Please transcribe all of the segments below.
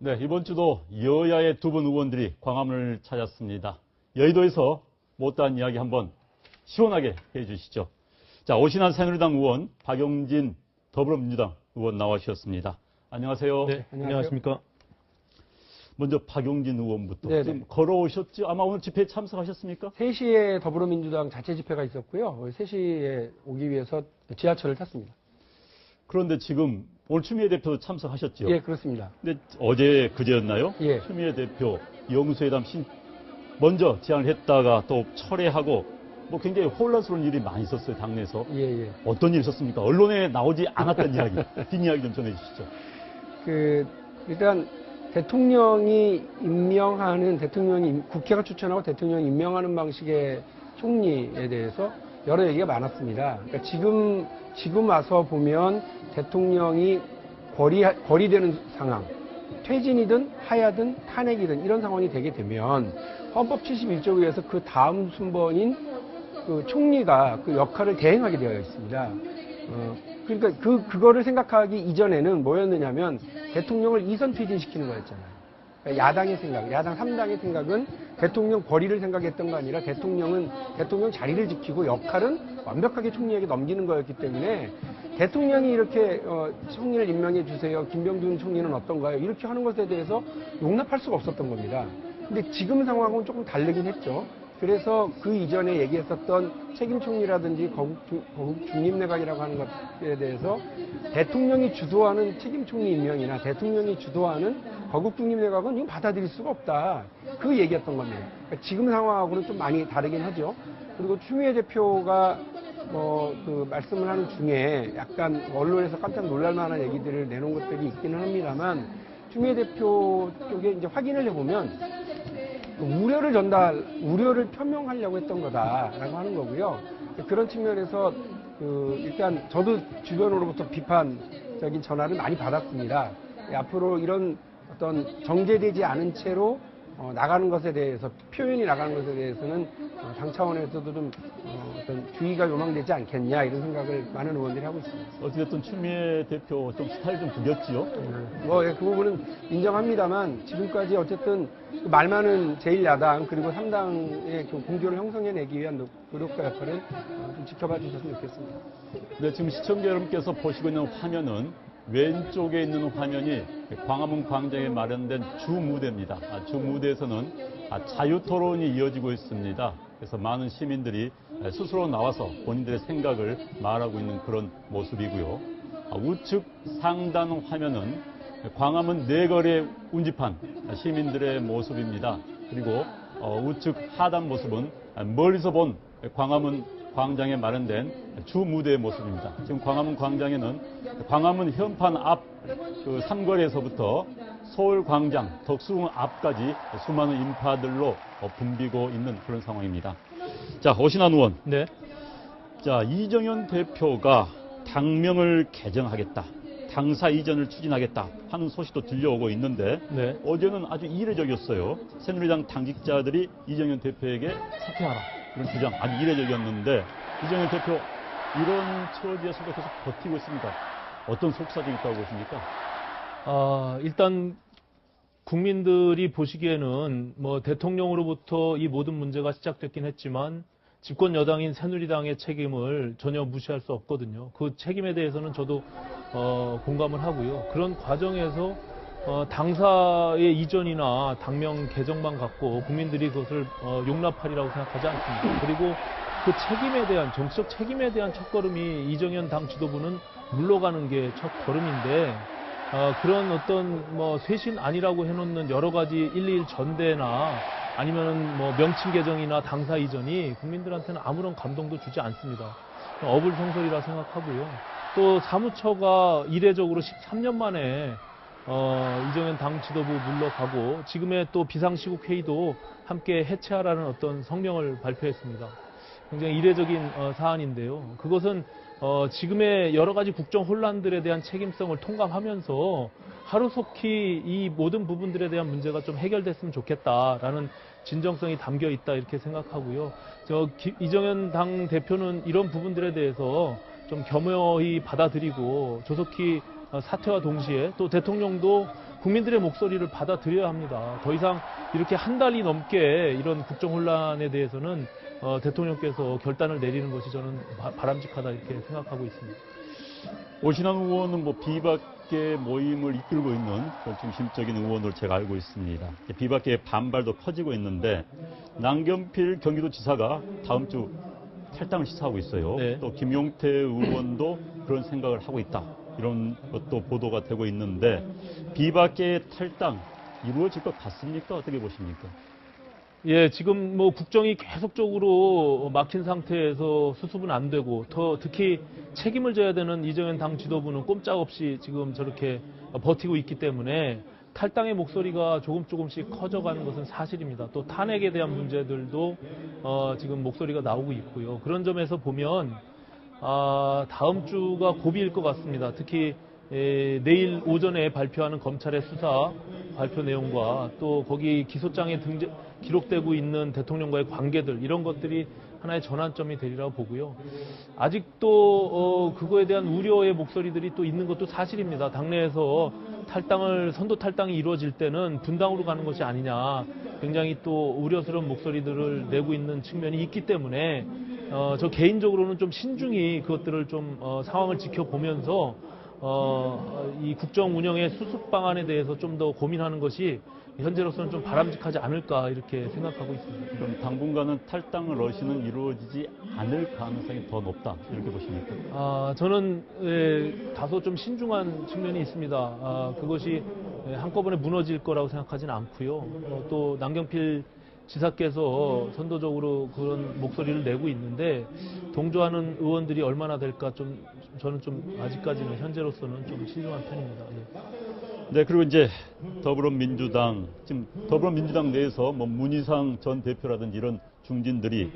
네, 이번 주도 여야의 두 분 의원들이 광화문을 찾았습니다. 여의도에서 못다한 이야기 한번 시원하게 해주시죠. 자, 오신환 새누리당 의원, 박용진 더불어민주당 의원 나와주셨습니다. 안녕하세요. 네, 안녕하십니까. 먼저 박용진 의원부터. 네네. 지금 걸어오셨죠? 아마 오늘 집회에 참석하셨습니까? 3시에 더불어민주당 자체 집회가 있었고요. 3시에 오기 위해서 지하철을 탔습니다. 그런데 지금 오늘 추미애 대표도 참석하셨죠? 예, 그렇습니다. 근데 어제 그제였나요? 예. 추미애 대표 영수회담 먼저 제안을 했다가 또 철회하고 뭐 굉장히 혼란스러운 일이 많이 있었어요, 당내에서. 예, 예. 어떤 일이 있었습니까? 언론에 나오지 않았던 이야기, 뒷이야기 좀 전해주시죠. 일단 대통령이 국회가 추천하고 대통령이 임명하는 방식의 총리에 대해서 여러 얘기가 많았습니다. 그러니까 지금 와서 보면 대통령이 거리되는 상황, 퇴진이든 하야든 탄핵이든 이런 상황이 되게 되면 헌법 71조에 의해서 그 다음 순번인 그 총리가 그 역할을 대행하게 되어 있습니다. 그러니까 그거를 생각하기 이전에는 뭐였느냐면 대통령을 이선 퇴진시키는 거였잖아요. 그러니까 야당 3당의 생각은 대통령 거리를 생각했던 거 아니라 대통령 자리를 지키고 역할은 완벽하게 총리에게 넘기는 거였기 때문에 대통령이 이렇게 총리를 임명해 주세요. 김병준 총리는 어떤가요? 이렇게 하는 것에 대해서 용납할 수가 없었던 겁니다. 근데 지금 상황은 조금 다르긴 했죠. 그래서 그 이전에 얘기했었던 책임 총리라든지 거국 중립내각이라고 하는 것에 대해서 대통령이 주도하는 책임 총리 임명이나 대통령이 주도하는 거국 중립내각은 이거 받아들일 수가 없다. 그 얘기였던 겁니다. 그러니까 지금 상황하고는 좀 많이 다르긴 하죠. 그리고 추미애 대표가 말씀을 하는 중에 약간 언론에서 깜짝 놀랄 만한 얘기들을 내놓은 것들이 있기는 합니다만 추미애 대표 쪽에 이제 확인을 해보면 우려를 표명하려고 했던 거다라고 하는 거고요. 그런 측면에서 일단 저도 주변으로부터 비판적인 전화를 많이 받았습니다. 앞으로 이런 어떤 정제되지 않은 채로 나가는 것에 대해서 표현이 나가는 것에 대해서는 당 차원에서도 좀 어떤 주의가 요망되지 않겠냐 이런 생각을 많은 의원들이 하고 있습니다. 어쨌든 추미애 대표 좀 스타일 좀 구겼지요? 그 부분은 인정합니다만 지금까지 어쨌든 말 많은 제1야당 그리고 3당의 그 공조를 형성해내기 위한 노력과 역할을 좀 지켜봐 주셨으면 좋겠습니다. 네, 지금 시청자 여러분께서 보시고 있는 화면은 왼쪽에 있는 화면이 광화문 광장에 마련된 주 무대입니다. 주 무대에서는 자유토론이 이어지고 있습니다. 그래서 많은 시민들이 스스로 나와서 본인들의 생각을 말하고 있는 그런 모습이고요. 우측 상단 화면은 광화문 내거리의 운집한 시민들의 모습입니다. 그리고 우측 하단 모습은 멀리서 본 광화문 광장에 마련된 주 무대의 모습입니다. 지금 광화문 광장에는 광화문 현판 앞 그 삼거리에서부터 서울광장, 덕수궁 앞까지 수많은 인파들로 붐비고 있는 그런 상황입니다. 자, 오신환 의원. 네. 자, 이정현 대표가 당명을 개정하겠다. 당사 이전을 추진하겠다 하는 소식도 들려오고 있는데 네. 어제는 아주 이례적이었어요. 새누리당 당직자들이 이정현 대표에게 사퇴하라. 이런 주장 아주 이례적이었는데 이정현 대표 이런 처지에서도 계속 버티고 있습니다. 어떤 속사정이 있다고 보십니까? 일단 국민들이 보시기에는 뭐 대통령으로부터 이 모든 문제가 시작됐긴 했지만 집권 여당인 새누리당의 책임을 전혀 무시할 수 없거든요. 그 책임에 대해서는 저도 공감을 하고요. 그런 과정에서 당사의 이전이나 당명 개정만 갖고 국민들이 그것을 용납하리라고 생각하지 않습니다. 그리고 그 책임에 대한 정치적 책임에 대한 첫걸음이 이정현 당 지도부는 물러가는 게 첫걸음인데 그런 어떤 쇄신 아니라고 해놓는 여러 가지 121 전대나 아니면은 명칭 개정이나 당사 이전이 국민들한테는 아무런 감동도 주지 않습니다. 어불성설이라 생각하고요. 또 사무처가 이례적으로 13년 만에 이정현 당 지도부 물러가고 지금의 또 비상시국 회의도 함께 해체하라는 어떤 성명을 발표했습니다. 굉장히 이례적인 사안인데요. 그것은 지금의 여러 가지 국정 혼란들에 대한 책임성을 통감하면서 하루속히 이 모든 부분들에 대한 문제가 좀 해결됐으면 좋겠다라는 진정성이 담겨 있다 이렇게 생각하고요. 이정현 당 대표는 이런 부분들에 대해서 좀 겸허히 받아들이고 조속히 사퇴와 동시에 또 대통령도 국민들의 목소리를 받아들여야 합니다. 더 이상 이렇게 한 달이 넘게 이런 국정 혼란에 대해서는 대통령께서 결단을 내리는 것이 저는 바람직하다 이렇게 생각하고 있습니다. 오신환 의원은 뭐 비박계 모임을 이끌고 있는 그런 중심적인 의원으로 제가 알고 있습니다. 비박계의 반발도 커지고 있는데 남경필 경기도지사가 다음 주 탈당을 시사하고 있어요. 네. 또 김용태 의원도 그런 생각을 하고 있다. 이런 것도 보도가 되고 있는데 비박계의 탈당 이루어질 것 같습니까? 어떻게 보십니까? 예, 지금 뭐 국정이 계속적으로 막힌 상태에서 수습은 안 되고 특히 책임을 져야 되는 이정현 당 지도부는 꼼짝없이 지금 저렇게 버티고 있기 때문에 탈당의 목소리가 조금씩 커져가는 것은 사실입니다. 또 탄핵에 대한 문제들도 지금 목소리가 나오고 있고요. 그런 점에서 보면 다음 주가 고비일 것 같습니다. 특히 내일 오전에 발표하는 검찰의 수사 발표 내용과 또 거기 기소장에 기록되고 있는 대통령과의 관계들 이런 것들이 하나의 전환점이 되리라고 보고요. 아직도 그거에 대한 우려의 목소리들이 또 있는 것도 사실입니다. 당내에서 선도 탈당이 이루어질 때는 분당으로 가는 것이 아니냐 굉장히 또 우려스러운 목소리들을 내고 있는 측면이 있기 때문에 저 개인적으로는 좀 신중히 그것들을 좀 상황을 지켜보면서 이 국정 운영의 수습 방안에 대해서 좀 더 고민하는 것이 현재로서는 좀 바람직하지 않을까 이렇게 생각하고 있습니다. 그럼 당분간은 탈당 러시는 이루어지지 않을 가능성이 더 높다 이렇게 보십니까? 저는 다소 좀 신중한 측면이 있습니다. 그것이 한꺼번에 무너질 거라고 생각하지는 않고요. 또 남경필 지사께서 선도적으로 그런 목소리를 내고 있는데 동조하는 의원들이 얼마나 될까 저는 좀 아직까지는 현재로서는 좀 신중한 편입니다. 예. 네, 그리고 이제 지금 더불어민주당 내에서 뭐 문희상 전 대표라든지 이런 중진들이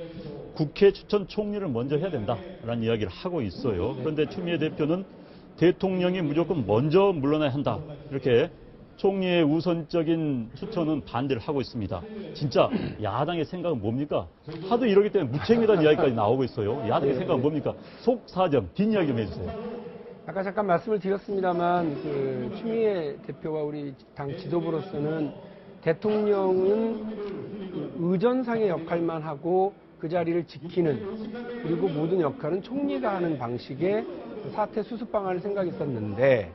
국회 추천 총리를 먼저 해야 된다라는 이야기를 하고 있어요. 그런데 추미애 대표는 대통령이 무조건 먼저 물러나야 한다. 이렇게 총리의 우선적인 추천은 반대를 하고 있습니다. 진짜 야당의 생각은 뭡니까? 하도 이러기 때문에 무책임이라는 이야기까지 나오고 있어요. 야당의 생각은 뭡니까? 속사정, 뒷이야기 좀 해주세요. 아까 잠깐 말씀을 드렸습니다만 추미애 대표와 우리 당 지도부로서는 대통령은 의전상의 역할만 하고 그 자리를 지키는 그리고 모든 역할은 총리가 하는 방식의 사태 수습 방안을 생각했었는데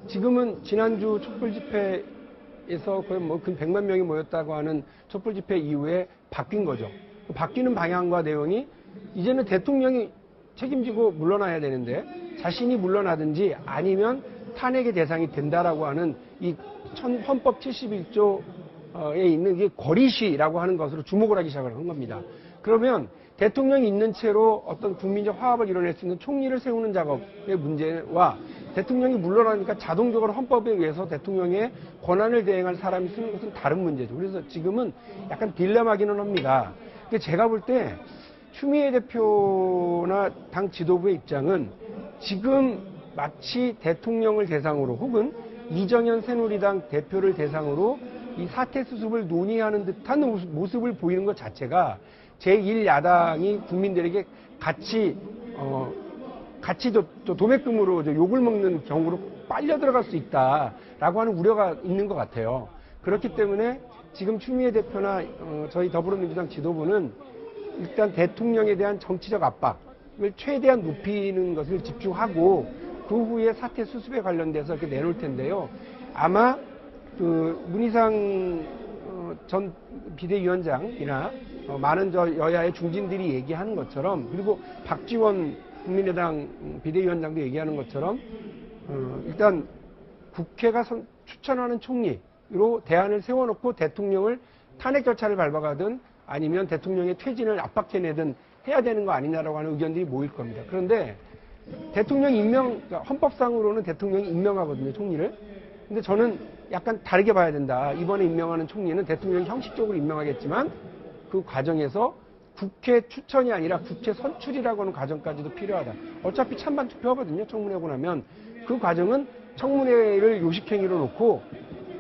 지금은 지난주 촛불 집회에서 거의 근 100만 명이 모였다고 하는 촛불 집회 이후에 바뀐 거죠. 바뀌는 방향과 내용이 이제는 대통령이 책임지고 물러나야 되는데 자신이 물러나든지 아니면 탄핵의 대상이 된다라고 하는 이 헌법 71조에 있는 게 거리시라고 하는 것으로 주목을 하기 시작을 한 겁니다. 그러면 대통령이 있는 채로 어떤 국민적 화합을 이뤄낼 수 있는 총리를 세우는 작업의 문제와 대통령이 물러나니까 자동적으로 헌법에 의해서 대통령의 권한을 대행할 사람이 쓰는 것은 다른 문제죠. 그래서 지금은 약간 딜레마기는 합니다. 근데 제가 볼 때 추미애 대표나 당 지도부의 입장은 지금 마치 대통령을 대상으로 혹은 이정현 새누리당 대표를 대상으로 이 사태 수습을 논의하는 듯한 모습을 보이는 것 자체가 제1야당이 국민들에게 같이 도매금으로 욕을 먹는 경우로 빨려 들어갈 수 있다라고 하는 우려가 있는 것 같아요. 그렇기 때문에 지금 추미애 대표나 저희 더불어민주당 지도부는 일단 대통령에 대한 정치적 압박을 최대한 높이는 것을 집중하고 그 후에 사태 수습에 관련돼서 이렇게 내놓을 텐데요. 아마 문희상 전 비대위원장이나 많은 여야의 중진들이 얘기하는 것처럼 그리고 박지원 국민의당 비대위원장도 얘기하는 것처럼 일단 국회가 추천하는 총리로 대안을 세워놓고 대통령을 탄핵 절차를 밟아가든 아니면 대통령의 퇴진을 압박해내든 해야 되는 거 아니냐라고 하는 의견들이 모일 겁니다. 그런데 대통령 그러니까 헌법상으로는 대통령이 임명하거든요, 총리를. 근데 저는 약간 다르게 봐야 된다. 이번에 임명하는 총리는 대통령이 형식적으로 임명하겠지만 그 과정에서 국회 추천이 아니라 국회 선출이라고 하는 과정까지도 필요하다. 어차피 찬반 투표하거든요, 청문회하고 나면. 그 과정은 청문회를 요식행위로 놓고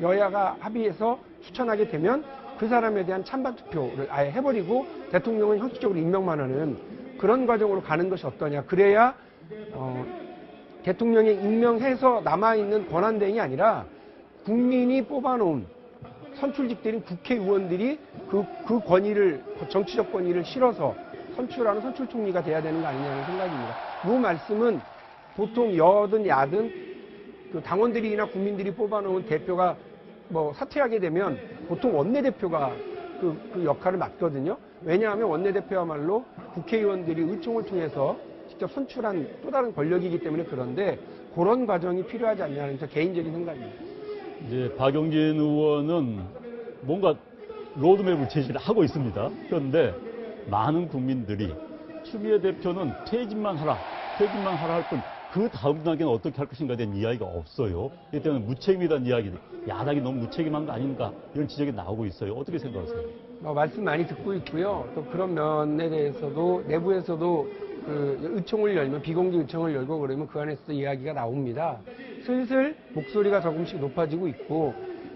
여야가 합의해서 추천하게 되면 그 사람에 대한 찬반 투표를 아예 해버리고 대통령은 형식적으로 임명만 하는 그런 과정으로 가는 것이 어떠냐. 그래야 대통령이 임명해서 남아있는 권한대행이 아니라 국민이 뽑아놓은 선출직들인 국회의원들이 그 권위를, 정치적 권위를 실어서 선출하는 선출총리가 돼야 되는 거 아니냐는 생각입니다. 이 말씀은 보통 여든 야든 그 당원들이나 국민들이 뽑아놓은 대표가 뭐 사퇴하게 되면 보통 원내대표가 그 역할을 맡거든요. 왜냐하면 원내대표야말로 국회의원들이 의총을 통해서 직접 선출한 또 다른 권력이기 때문에 그런데 그런 과정이 필요하지 않냐는 저 개인적인 생각입니다. 이제 박용진 의원은 뭔가 로드맵을 제시를 하고 있습니다. 그런데 많은 국민들이 추미애 대표는 퇴진만 하라 할 뿐 그 다음 단계는 어떻게 할 것인가에 대한 이야기가 없어요. 이 때문에 무책임이라는 이야기, 야당이 너무 무책임한 거 아닌가 이런 지적이 나오고 있어요. 어떻게 생각하세요? 말씀 많이 듣고 있고요. 또 그런 면에 대해서도 내부에서도 그 의총을 열면 비공개 의총을 열고 그러면 그 안에서도 이야기가 나옵니다. 슬슬 목소리가 조금씩 높아지고 있고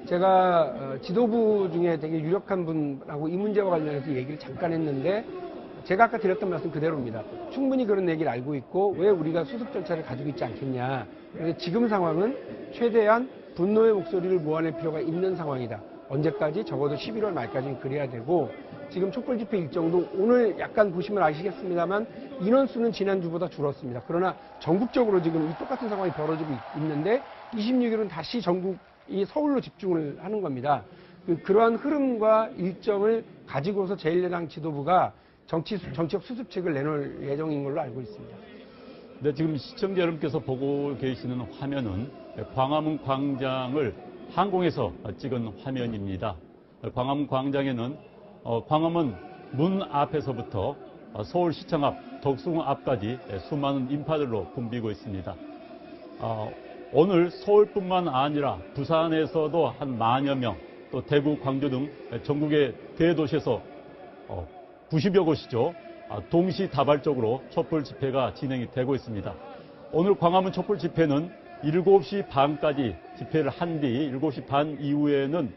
제가 지도부 중에 되게 유력한 분하고 이 문제와 관련해서 얘기를 잠깐 했는데 제가 아까 드렸던 말씀 그대로입니다. 충분히 그런 얘기를 알고 있고 왜 우리가 수습 절차를 가지고 있지 않겠냐. 그래서 지금 상황은 최대한 분노의 목소리를 모아낼 필요가 있는 상황이다. 언제까지? 적어도 11월 말까지는 그래야 되고 지금 촛불 집회 일정도 오늘 약간 보시면 아시겠습니다만 인원수는 지난주보다 줄었습니다. 그러나 전국적으로 지금 이 똑같은 상황이 벌어지고 있는데 26일은 다시 전국이 서울로 집중을 하는 겁니다. 그러한 흐름과 일정을 가지고서 제1야당 지도부가 정치적 수습책을 내놓을 예정인 걸로 알고 있습니다. 네, 지금 시청자 여러분께서 보고 계시는 화면은 광화문 광장을 항공에서 찍은 화면입니다. 광화문 광장에는 광화문 문 앞에서부터 서울시청 앞, 덕수궁 앞까지 수많은 인파들로 붐비고 있습니다. 오늘 서울뿐만 아니라 부산에서도 한 만여 명, 또 대구, 광주 등 전국의 대도시에서 90여 곳이죠. 동시다발적으로 촛불 집회가 진행이 되고 있습니다. 오늘 광화문 촛불 집회는 7시 반까지 집회를 한 뒤 7시 반 이후에는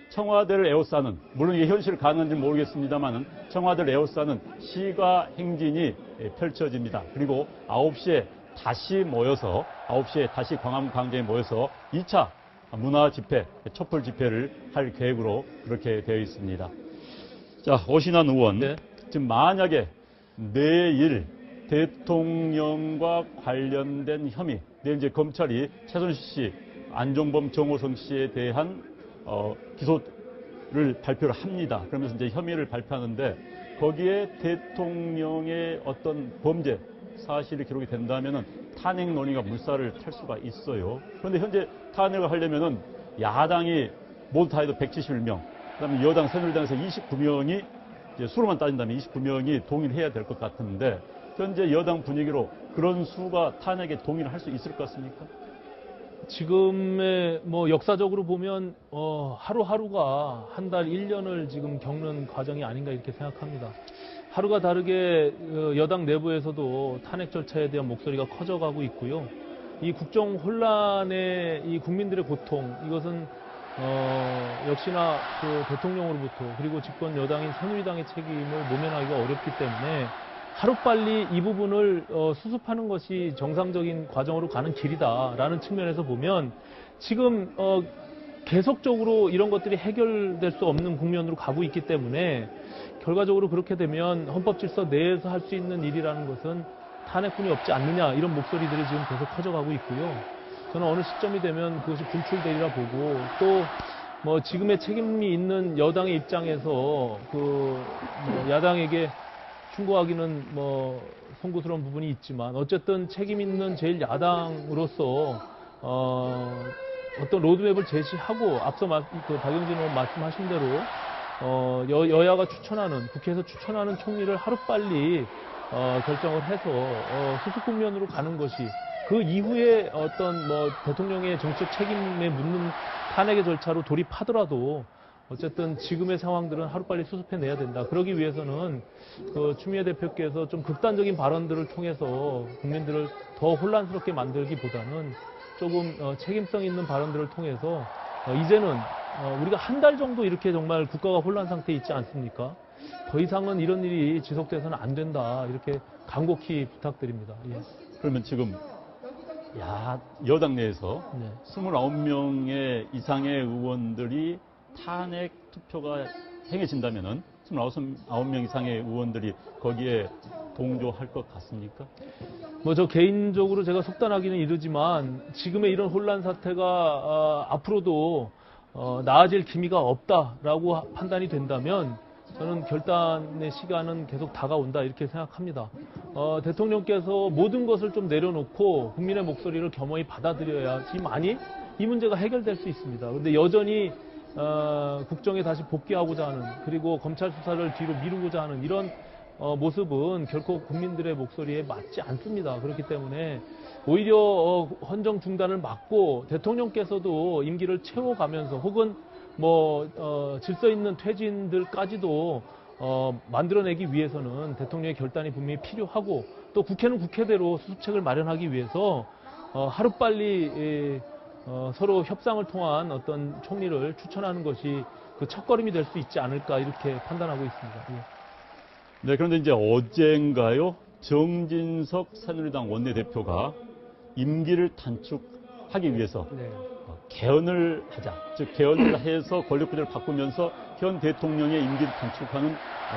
청와대를 에워싸는, 물론 이게 현실 가능한지 모르겠습니다만 청와대를 에워싸는 시가 행진이 펼쳐집니다. 그리고 9시에 다시 모여서 9시에 다시 광화문 광장에 모여서 2차 문화 집회, 촛불 집회를 할 계획으로 그렇게 되어 있습니다. 자, 오신환 의원, 네. 지금 만약에 내일 대통령과 관련된 혐의, 내일 이제 검찰이 최순실 씨, 안종범, 정호성 씨에 대한 기소를 발표를 합니다. 그러면서 이제 혐의를 발표하는데 거기에 대통령의 어떤 범죄 사실이 기록이 된다면은 탄핵 논의가 물살을 탈 수가 있어요. 그런데 현재 탄핵을 하려면은 야당이 모두 다 해도 171명, 그다음에 여당 새누리당에서 29명이 이제 수로만 따진다면 29명이 동의를 해야 될 것 같은데 현재 여당 분위기로 그런 수가 탄핵에 동의를 할 수 있을 것 같습니까? 지금의 뭐 역사적으로 보면 하루하루가 한 달, 1년을 지금 겪는 과정이 아닌가 이렇게 생각합니다. 하루가 다르게 여당 내부에서도 탄핵 절차에 대한 목소리가 커져가고 있고요. 이 국정 혼란의 이 국민들의 고통, 이것은 역시나 그 대통령으로부터 그리고 집권 여당인 새누리당의 책임을 모면하기가 어렵기 때문에 하루빨리 이 부분을 수습하는 것이 정상적인 과정으로 가는 길이다라는 측면에서 보면 지금 계속적으로 이런 것들이 해결될 수 없는 국면으로 가고 있기 때문에 결과적으로 그렇게 되면 헌법질서 내에서 할 수 있는 일이라는 것은 탄핵뿐이 없지 않느냐 이런 목소리들이 지금 계속 커져가고 있고요. 저는 어느 시점이 되면 그것이 분출되리라 보고 또 뭐 지금의 책임이 있는 여당의 입장에서 야당에게 충고하기는 뭐 송구스러운 부분이 있지만 어쨌든 책임 있는 제일 야당으로서 어떤 로드맵을 제시하고 앞서 박영진 의원 말씀하신 대로 여야가 추천하는 국회에서 추천하는 총리를 하루빨리 결정을 해서 수습 국면으로 가는 것이 그 이후에 어떤 뭐 대통령의 정치적 책임에 묻는 탄핵의 절차로 돌입하더라도 어쨌든 지금의 상황들은 하루빨리 수습해내야 된다. 그러기 위해서는 추미애 대표께서 좀 극단적인 발언들을 통해서 국민들을 더 혼란스럽게 만들기보다는 조금 책임성 있는 발언들을 통해서 이제는 우리가 한 달 정도 이렇게 정말 국가가 혼란 상태에 있지 않습니까? 더 이상은 이런 일이 지속돼서는 안 된다. 이렇게 간곡히 부탁드립니다. 예. 그러면 지금 여당 내에서 네. 29명의 이상의 의원들이 탄핵 투표가 행해진다면은 29명 이상의 의원들이 거기에 동조할 것 같습니까? 뭐 저 개인적으로 제가 속단하기는 이르지만 지금의 이런 혼란 사태가 앞으로도 나아질 기미가 없다라고 판단이 된다면 저는 결단의 시간은 계속 다가온다 이렇게 생각합니다. 대통령께서 모든 것을 좀 내려놓고 국민의 목소리를 겸허히 받아들여야지만이 이 문제가 해결될 수 있습니다. 그런데 여전히 국정에 다시 복귀하고자 하는, 그리고 검찰 수사를 뒤로 미루고자 하는 이런 모습은 결코 국민들의 목소리에 맞지 않습니다. 그렇기 때문에 오히려 헌정 중단을 막고 대통령께서도 임기를 채워가면서 혹은 질서 있는 퇴진들까지도 만들어내기 위해서는 대통령의 결단이 분명히 필요하고, 또 국회는 국회대로 수습책을 마련하기 위해서 하루빨리 서로 협상을 통한 어떤 총리를 추천하는 것이 그 첫걸음이 될 수 있지 않을까 이렇게 판단하고 있습니다. 예. 네, 그런데 이제 어젠가요, 정진석 새누리당 원내대표가 임기를 단축하기 위해서 네. 개헌을 하자, 즉 개헌을 해서 권력구조를 바꾸면서 현 대통령의 임기를 단축하는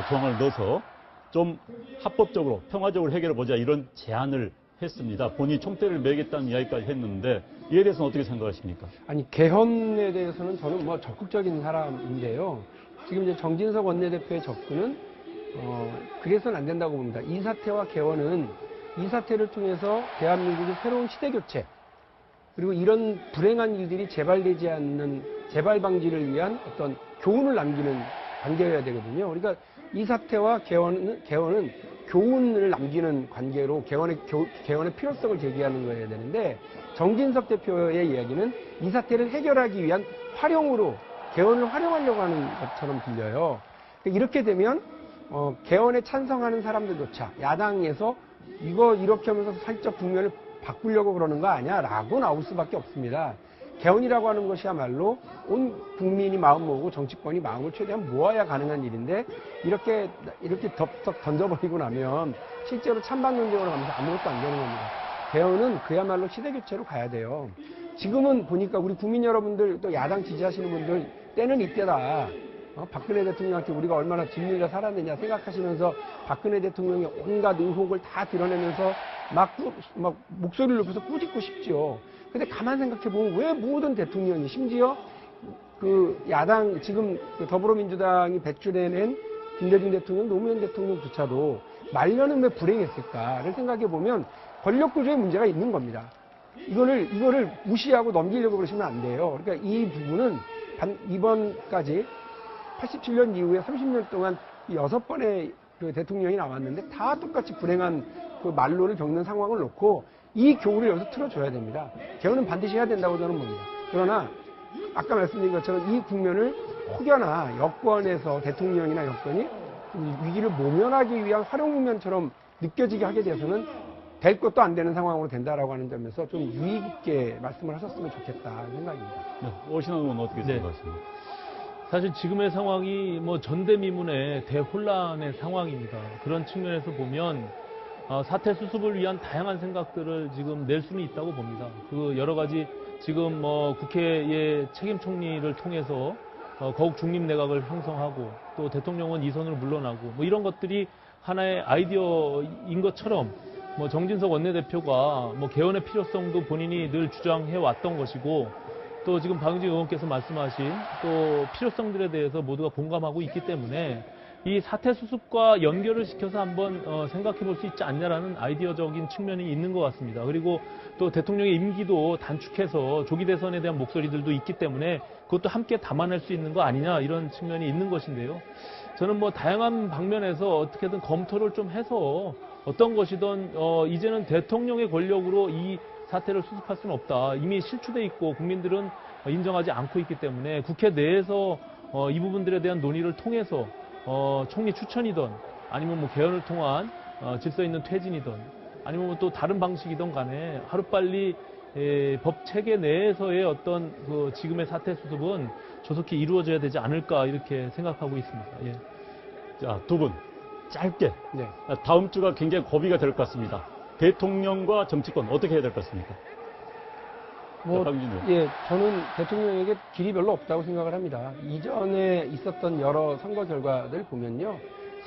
조항을 넣어서 좀 합법적으로 평화적으로 해결해보자 이런 제안을 했습니다. 본인이 총대를 매겠다는 이야기까지 했는데 이에 대해서는 어떻게 생각하십니까? 아니, 개헌에 대해서는 저는 적극적인 사람인데요. 지금 이제 정진석 원내대표의 접근은 그래서는 안 된다고 봅니다. 이 사태와 개헌은 이 사태를 통해서 대한민국의 새로운 시대 교체, 그리고 이런 불행한 일들이 재발되지 않는 재발 방지를 위한 어떤 교훈을 남기는 관계여야 되거든요. 그러니까 이 사태와 개헌은 교훈을 남기는 관계로 개헌의 필요성을 제기하는 거여야 되는데, 정진석 대표의 이야기는 이 사태를 해결하기 위한 활용으로 개헌을 활용하려고 하는 것처럼 들려요. 이렇게 되면 개헌에 찬성하는 사람들조차 야당에서 이거 이렇게 하면서 살짝 국면을 바꾸려고 그러는 거 아니야? 라고 나올 수밖에 없습니다. 개헌이라고 하는 것이야말로 온 국민이 마음 모으고 정치권이 마음을 최대한 모아야 가능한 일인데, 이렇게 덥석 던져버리고 나면 실제로 찬반 논쟁으로 가면서 아무것도 안 되는 겁니다. 개헌은 그야말로 시대교체로 가야 돼요. 지금은 보니까 우리 국민 여러분들, 또 야당 지지하시는 분들, 때는 이때다. 박근혜 대통령한테 우리가 얼마나 뒷일을 살았느냐 생각하시면서 박근혜 대통령의 온갖 의혹을 다 드러내면서 막 목소리를 높여서 꾸짖고 싶죠. 근데 가만 생각해보면 왜 모든 대통령이, 심지어 그 야당, 지금 그 더불어민주당이 배출해낸 김대중 대통령, 노무현 대통령조차도 말년은 왜 불행했을까를 생각해보면 권력구조에 문제가 있는 겁니다. 이거를 무시하고 넘기려고 그러시면 안 돼요. 그러니까 이 부분은 이번까지 87년 이후에 30년 동안 6번의 그 대통령이 나왔는데 다 똑같이 불행한 그 말로를 겪는 상황을 놓고 이 교훈을 여기서 틀어줘야 됩니다. 개헌은 반드시 해야 된다고 저는 봅니다. 그러나 아까 말씀드린 것처럼 이 국면을 혹여나 여권에서 대통령이나 여권이 위기를 모면하기 위한 활용 국면처럼 느껴지게 하게 돼서는 될 것도 안 되는 상황으로 된다라고 하는 점에서 좀 유의 깊게 말씀을 하셨으면 좋겠다 생각입니다. 네, 오신환 의원 어떻게 네. 생각하십니까? 사실 지금의 상황이 전대미문의 대혼란의 상황입니다. 그런 측면에서 보면 사태 수습을 위한 다양한 생각들을 지금 낼 수는 있다고 봅니다. 그 여러 가지 지금 국회의 책임 총리를 통해서 거국 중립 내각을 형성하고, 또 대통령은 이선으로 물러나고, 이런 것들이 하나의 아이디어인 것처럼 정진석 원내대표가 개헌의 필요성도 본인이 늘 주장해 왔던 것이고, 또 지금 박용진 의원께서 말씀하신 또 필요성들에 대해서 모두가 공감하고 있기 때문에 이 사태 수습과 연결을 시켜서 한번 생각해 볼 수 있지 않냐라는 아이디어적인 측면이 있는 것 같습니다. 그리고 또 대통령의 임기도 단축해서 조기 대선에 대한 목소리들도 있기 때문에 그것도 함께 담아낼 수 있는 거 아니냐, 이런 측면이 있는 것인데요. 저는 다양한 방면에서 어떻게든 검토를 좀 해서 어떤 것이든 이제는 대통령의 권력으로 이 사태를 수습할 수는 없다. 이미 실추돼 있고 국민들은 인정하지 않고 있기 때문에 국회 내에서 이 부분들에 대한 논의를 통해서 총리 추천이든 아니면 개헌을 통한 질서 있는 퇴진이든 아니면 또 다른 방식이든 간에 하루빨리 법 체계 내에서의 어떤 그 지금의 사태 수습은 조속히 이루어져야 되지 않을까 이렇게 생각하고 있습니다. 예. 자, 두 분 짧게. 네. 다음 주가 굉장히 고비가 될 것 같습니다. 대통령과 정치권 어떻게 해야 될 것 같습니까? 박광진 의원. 예, 저는 대통령에게 길이 별로 없다고 생각을 합니다. 이전에 있었던 여러 선거 결과들 보면요.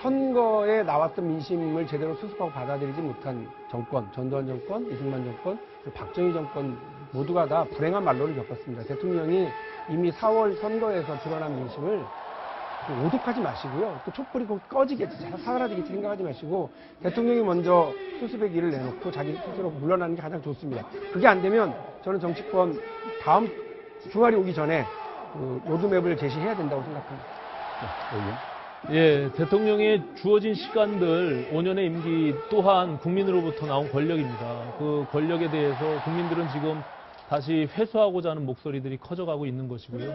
선거에 나왔던 민심을 제대로 수습하고 받아들이지 못한 정권, 전두환 정권, 이승만 정권, 그리고 박정희 정권 모두가 다 불행한 말로를 겪었습니다. 대통령이 이미 4월 선거에서 드러난 민심을 오독하지 마시고요. 또 촛불이 곧 꺼지겠지, 사라지겠지 생각하지 마시고 대통령이 먼저 수습의 길을 내놓고 자기 스스로 물러나는 게 가장 좋습니다. 그게 안 되면 저는 정치권 다음 주말이 오기 전에 그 로드맵을 제시해야 된다고 생각합니다. 의원. 예, 대통령의 주어진 시간들 5년의 임기 또한 국민으로부터 나온 권력입니다. 그 권력에 대해서 국민들은 지금 다시 회수하고자 하는 목소리들이 커져가고 있는 것이고요.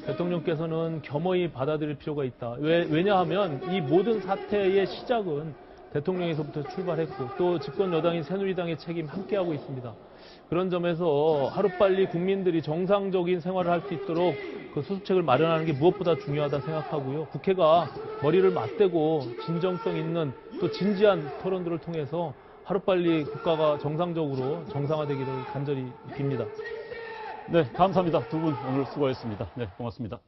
대통령께서는 겸허히 받아들일 필요가 있다. 왜냐하면 이 모든 사태의 시작은 대통령에서부터 출발했고 또 집권 여당인 새누리당의 책임 함께하고 있습니다. 그런 점에서 하루빨리 국민들이 정상적인 생활을 할 수 있도록 그 수습책을 마련하는 게 무엇보다 중요하다 생각하고요. 국회가 머리를 맞대고 진정성 있는 또 진지한 토론들을 통해서 하루빨리 국가가 정상적으로 정상화되기를 간절히 빕니다. 네, 감사합니다. 두 분 오늘 수고하셨습니다. 네, 고맙습니다.